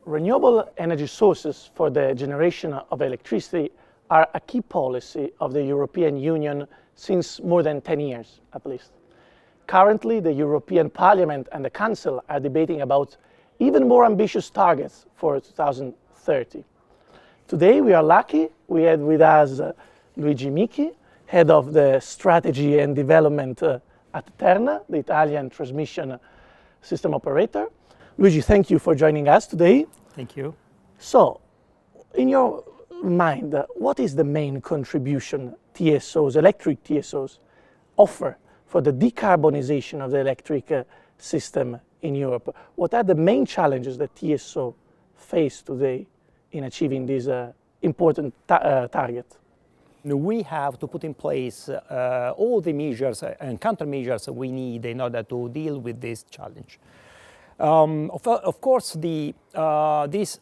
Renewable energy sources for the generation of electricity are a key policy of the European Union since more than 10 years, at least. Currently, the European Parliament and the Council are debating about even more ambitious targets for 2030. Today, we are lucky. We had with us Luigi Michi, Head of the Strategy and Development at Terna, the Italian transmission system operator. Luigi, thank you for joining us today. Thank you. So, in your mind, what is the main contribution TSOs, electric TSOs, offer for the decarbonization of the electric system in Europe? What are the main challenges that TSO face today in achieving this important target? We have to put in place all the measures and countermeasures we need in order to deal with this challenge. Of course, this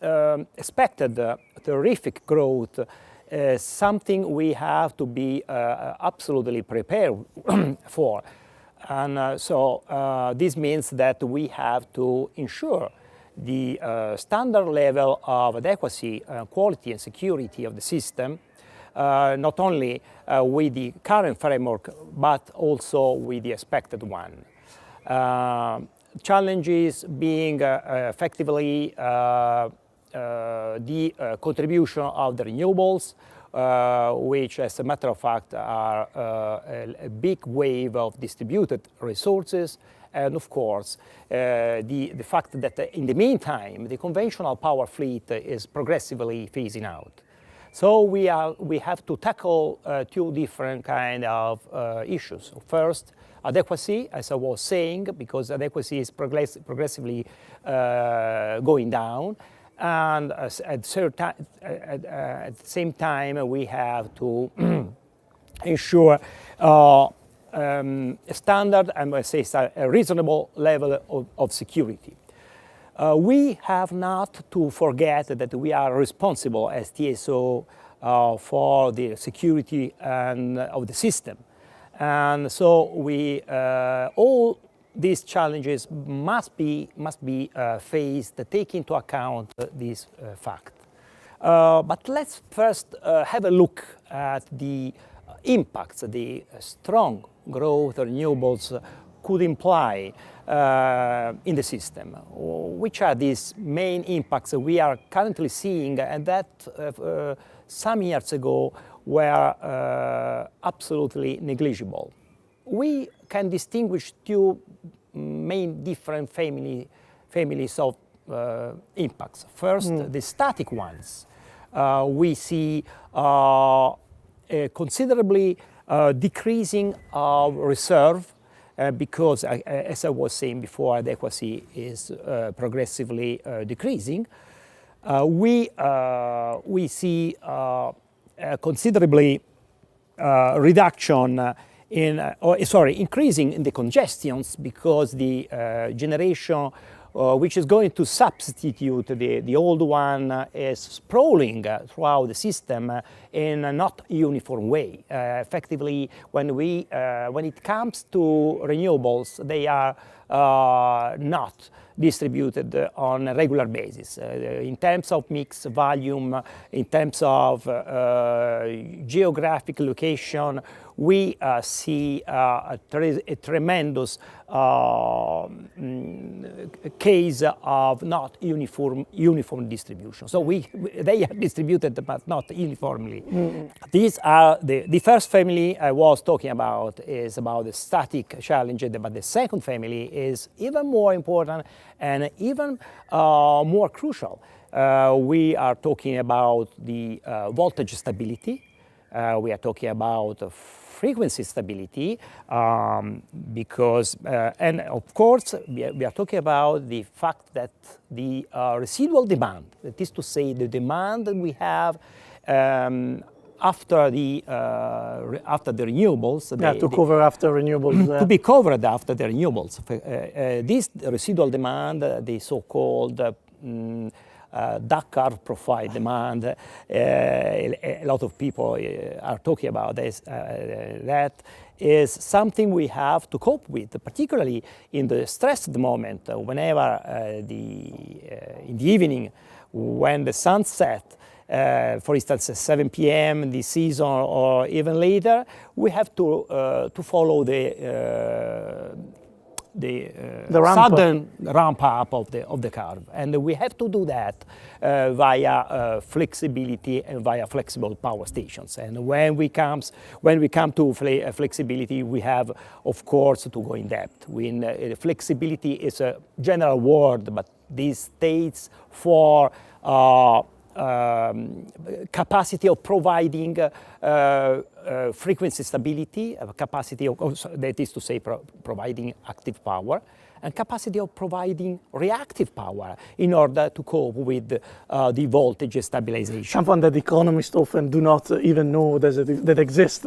expected terrific growth is something we have to be absolutely prepared for. And so this means that we have to ensure the standard level of adequacy, quality and security of the system, not only with the current framework, but also with the expected one. Challenges being effectively the contribution of the renewables, which as a matter of fact are a big wave of distributed resources, and of course the fact that in the meantime the conventional power fleet is progressively phasing out. So we have to tackle two different kind of issues. First, adequacy, as I was saying, because adequacy is progressively going down, and at the same time we have to ensure a standard and I say a reasonable level of security. We have not to forget that we are responsible as TSO for the security of the system. And so all these challenges must be faced, take into account this fact. But let's first have a look at the impacts the strong growth of renewables could imply in the system. Which are these main impacts we are currently seeing and that some years ago were absolutely negligible? We can distinguish two main different families of impacts. First, the static ones. We see considerably decreasing of reserve because, as I was saying before, adequacy is progressively decreasing. We see considerably reduction increasing in the congestions because the generation which is going to substitute the old one is sprawling throughout the system in a not uniform way. Effectively, when it comes to renewables, they are not distributed on a regular basis. In terms of mix volume, in terms of geographic location, we see a tremendous case of not uniform distribution. So they are distributed but not uniformly. These are the first family I was talking about is about the static challenge, but the second family is even more important and even more crucial. We are talking about the voltage stability. We are talking about frequency stability because, and of course, we are talking about the fact that the residual demand, that is to say, the demand that we have after the renewables. To cover after renewables. To be covered after the renewables. This residual demand, the so-called duck curve profile demand. A lot of people are talking about this. That is something we have to cope with, particularly in the stressed moment, whenever in the evening, when the sun sets, for instance, at 7 p.m. this season or even later, we have to follow the sudden ramp up of the curve, and we have to do that via flexibility and via flexible power stations. And when we come to flexibility, we have, of course, to go in depth. Flexibility is a general word, but this states for capacity of providing frequency stability, capacity of, that is to say, providing active power, and capacity of providing reactive power in order to cope with the voltage stabilization. Something that economists often do not even know that exists,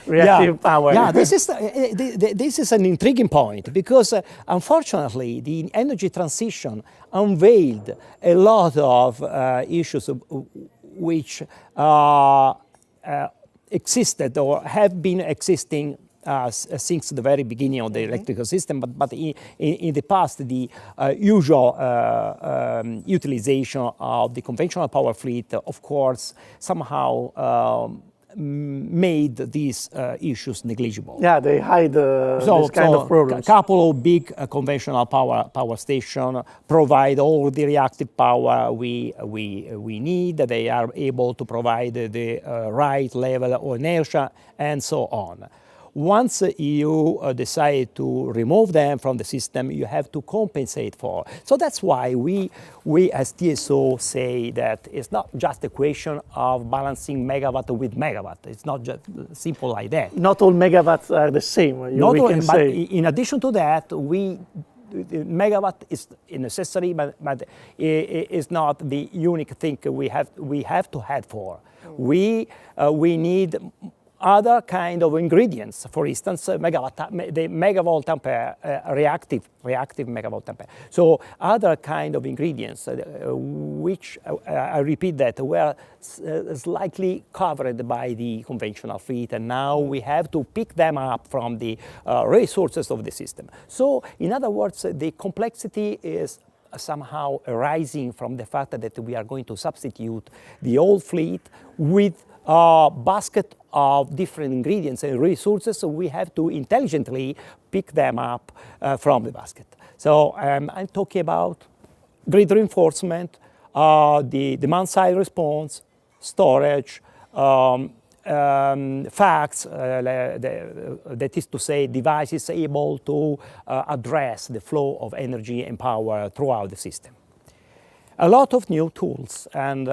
reactive power. Yeah, this is an intriguing point, because unfortunately the energy transition unveiled a lot of issues which existed or have been existing since the very beginning of the electrical system, but in the past, the usual utilization of the conventional power fleet, of course, somehow made these issues negligible. Yeah, they hide this kind of problems. A couple of big conventional power stations provide all the reactive power we need. They are able to provide the right level of inertia and so on. Once you decide to remove them from the system, you have to compensate for. So that's why we as TSO say that it's not just a question of balancing megawatt with megawatt. It's not just simple like that. Not all megawatts are the same, we can say. In addition to that, megawatt is necessary, but it is not the unique thing we have to head for. We need other kind of ingredients, for instance, the megavolt ampere, reactive megavolt ampere. So other kind of ingredients, which I repeat that were slightly covered by the conventional fleet, and now we have to pick them up from the resources of the system. So in other words, the complexity is somehow arising from the fact that we are going to substitute the old fleet with a basket of different ingredients and resources, so we have to intelligently pick them up from the basket. So I'm talking about grid reinforcement, the demand-side response, storage, facts, that is to say, devices able to address the flow of energy and power throughout the system. A lot of new tools, and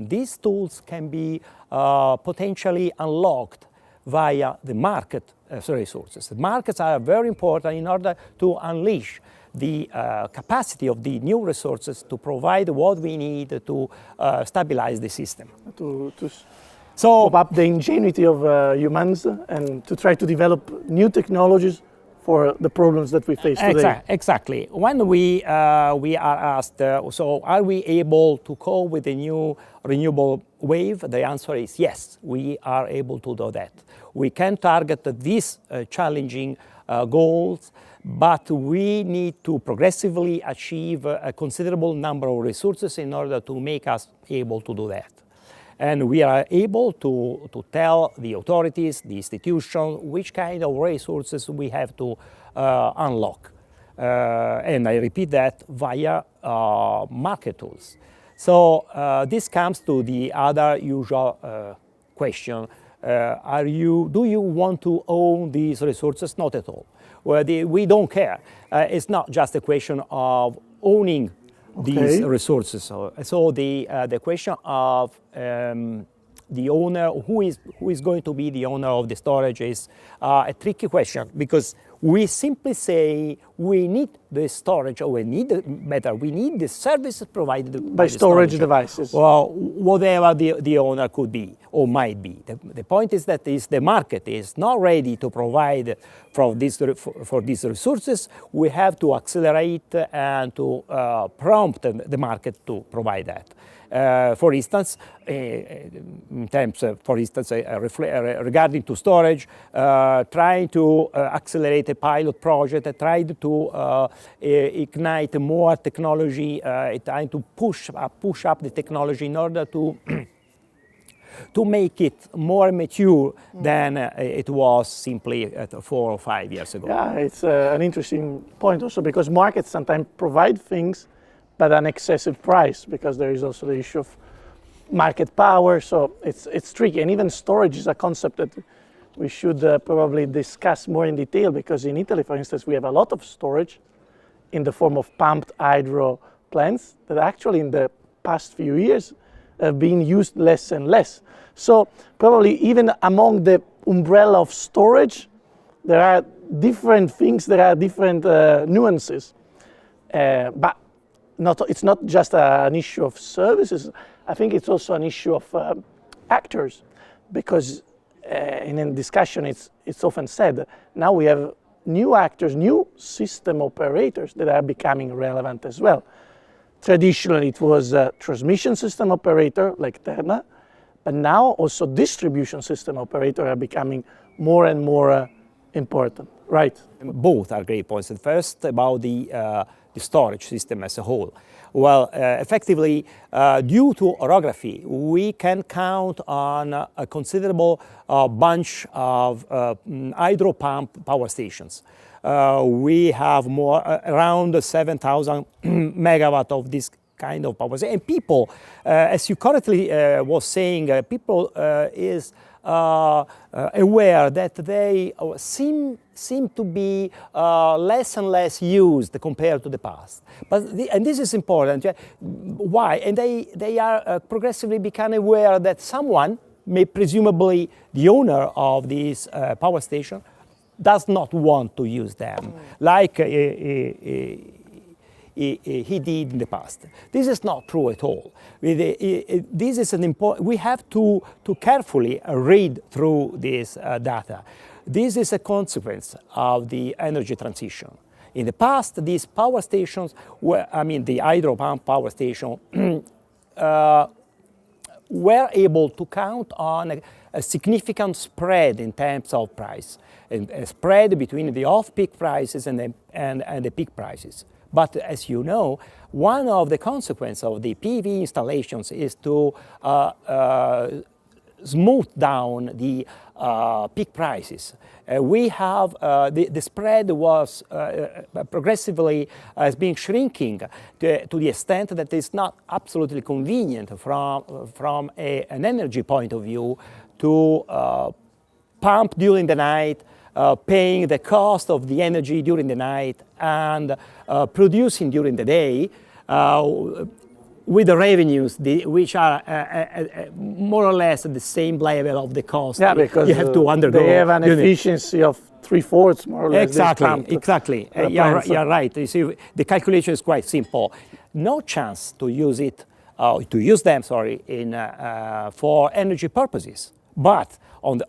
these tools can be potentially unlocked via the market resources. The markets are very important in order to unleash the capacity of the new resources to provide what we need to stabilize the system. So pop up the ingenuity of humans and to try to develop new technologies for the problems that we face today. Exactly. When we are asked, so are we able to cope with the new renewable wave? The answer is yes, we are able to do that. We can target these challenging goals, but we need to progressively achieve a considerable number of resources in order to make us able to do that. And we are able to tell the authorities, the institutions, which kind of resources we have to unlock. And I repeat that via market tools. So this comes to the other usual question. Do you want to own these resources? Not at all. Well, we don't care. It's not just a question of owning these resources. So the question of the owner, who is going to be the owner of the storage, is a tricky question, because we simply say we need the storage, or we need the services provided by the storage devices. Well, whatever the owner could be. or might be. The point is that the market is not ready to provide for these resources. We have to accelerate and to prompt the market to provide that. For instance, regarding to storage, trying to accelerate a pilot project, trying to ignite more technology, trying to push up the technology in order to to make it more mature than it was simply 4 or 5 years ago. Yeah, it's an interesting point also, because markets sometimes provide things but an excessive price, because there is also the issue of market power, so it's tricky. And even storage is a concept that we should probably discuss more in detail, because in Italy, for instance, we have a lot of storage in the form of pumped hydro plants that actually in the past few years have been used less and less. So probably even among the umbrella of storage, there are different things, there are different nuances. But it's not just an issue of services. I think it's also an issue of actors, because in a discussion it's often said, now we have new actors, new system operators that are becoming relevant as well. Traditionally it was a transmission system operator like Terna, but now also distribution system operators are becoming more and more important, right? Both are great points. And first, about the storage system as a whole. Well, effectively, due to orography, we can count on a considerable bunch of hydro pump power stations. We have around 7,000 megawatt of this kind of power station. And people, as you correctly was saying, people is aware that they seem to be less and less used compared to the past. And this is important. Why? And they are progressively becoming aware that someone, presumably the owner of this power station, does not want to use them like he did in the past. This is not true at all. This is an important. We have to carefully read through this data. This is a consequence of the energy transition. In the past, these power stations were, the hydro pump power station, were able to count on a significant spread in terms of price, a spread between the off-peak prices and the peak prices. But as you know, one of the consequences of the PV installations is to smooth down the peak prices. We have the spread was progressively has been shrinking to the extent that it's not absolutely convenient from an energy point of view to pump during the night, paying the cost of the energy during the night, and producing during the day with the revenues which are more or less at the same level of the cost. Yeah, because you have to undergo. They have an efficiency of 3/4 more or less. Exactly. You're right. You see, the calculation is quite simple. No chance to use it, them for energy purposes. But on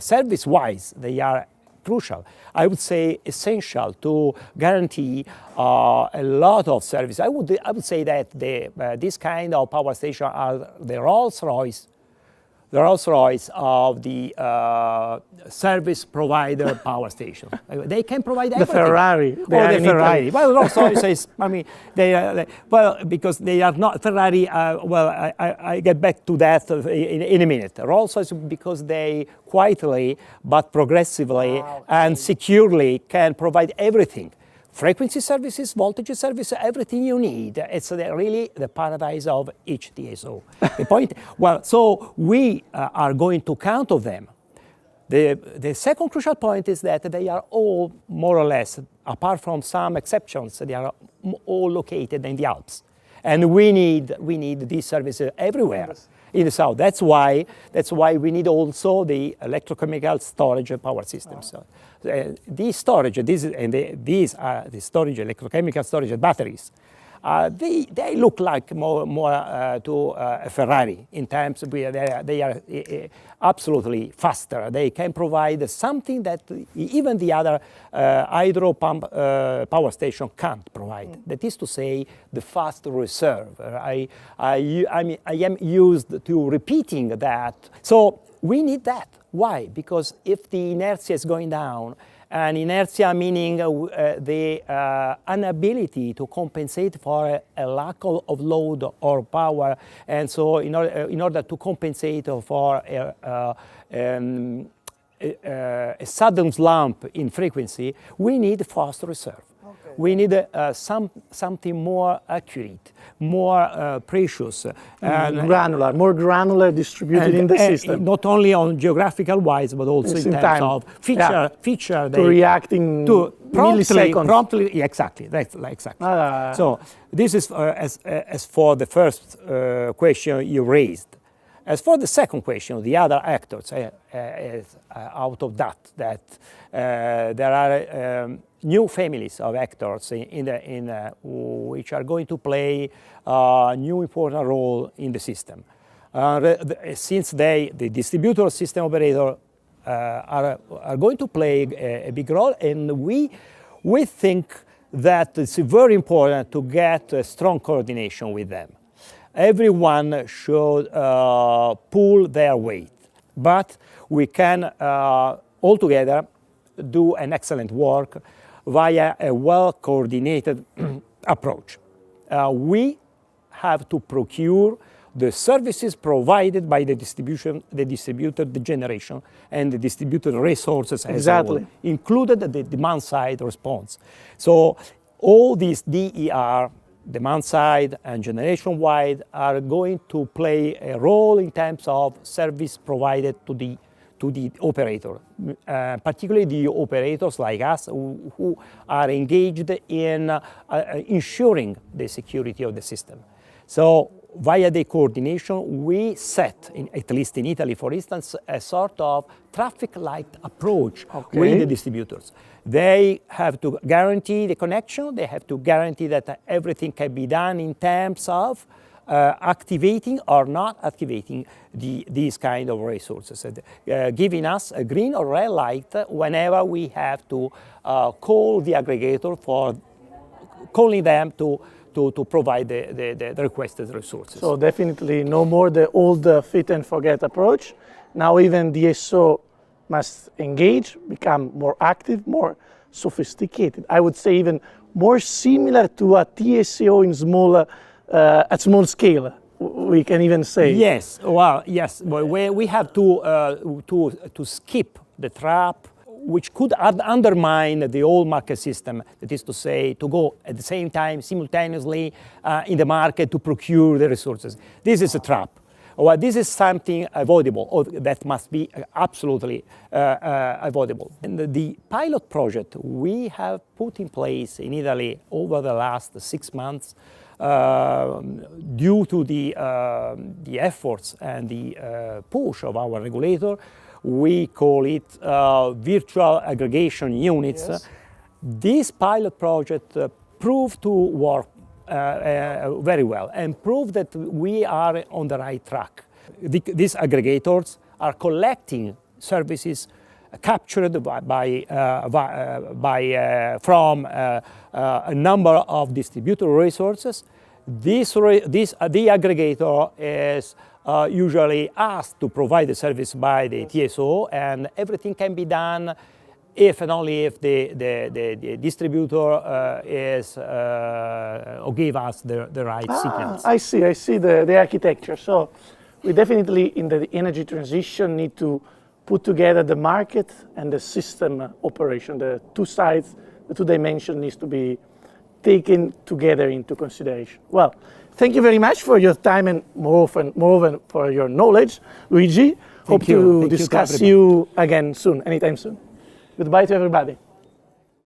service-wise, they are crucial. I would say essential to guarantee a lot of service. I would say that this kind of power station are the Rolls-Royce of the service provider power station. They can provide everything. The Ferrari. The Ferrari. Well, Rolls-Royce is, because they are not Ferrari. I get back to that in a minute. Rolls-Royce, because they quietly but progressively and securely can provide everything. Frequency services, voltage services, everything you need. It's really the paradise of each DSO. The point, so we are going to count on them. The second crucial point is that they are all more or less, apart from some exceptions, they are all located in the Alps. And we need these services everywhere in the south. That's why we need also the electrochemical storage power systems. Wow. These storage, these are the storage, electrochemical storage batteries, they look like more to a Ferrari in terms of they are absolutely faster. They can provide something that even the other hydro pump power station can't provide. That is to say, the fast reserve. I am used to repeating that. So we need that. Why? Because if the inertia is going down, and inertia meaning the inability to compensate for a lack of load or power, and so in order to compensate for a sudden slump in frequency, we need fast reserve. Okay. We need something more accurate, more precious. Granular, more granular distributed in the system. Not only on geographical wise, but also in terms of feature. To reacting to promptly, yeah, exactly. That's exactly. So this is as for the first question you raised. As for the second question, the other actors out of that there are new families of actors which are going to play a new important role in the system. Since the distributor system operator are going to play a big role, and we think that it's very important to get a strong coordination with them. Everyone should pull their weight, but we can all together do an excellent work via a well-coordinated approach. We have to procure the services provided by the distributed generation and the distributed resources as well, included the demand-side response. So all these DER, demand-side and generation-wide, are going to play a role in terms of service provided to the operator, particularly the operators like us who are engaged in ensuring the security of the system. So via the coordination, we set, at least in Italy, for instance, a sort of traffic light approach with the distributors. They have to guarantee the connection. They have to guarantee that everything can be done in terms of activating or not activating these kind of resources, giving us a green or red light whenever we have to call the aggregator for calling them to provide the requested resources. So definitely no more the old fit and forget approach. Now even DSO must engage, become more active, more sophisticated. I would say even more similar to a TSO in at small scale, we can even say. Yes, well, yes. We have to skip the trap which could undermine the old market system, that is to say, to go at the same time, simultaneously in the market to procure the resources. This is a trap. Well, this is something avoidable, or that must be absolutely avoidable. And the pilot project we have put in place in Italy over the last 6 months, due to the efforts and the push of our regulator, we call it virtual aggregation units. Yes. This pilot project proved to work very well and proved that we are on the right track. These aggregators are collecting services captured from a number of distributed resources. The aggregator is usually asked to provide the service by the TSO, and everything can be done if and only if the distributor is or give us the right signals. I see the architecture. So we definitely, in the energy transition, need to put together the market and the system operation. The two sides, the two dimensions needs to be taken together into consideration. Well, thank you very much for your time and moreover for your knowledge, Luigi. Hope to discuss you again soon, anytime soon. Goodbye to everybody.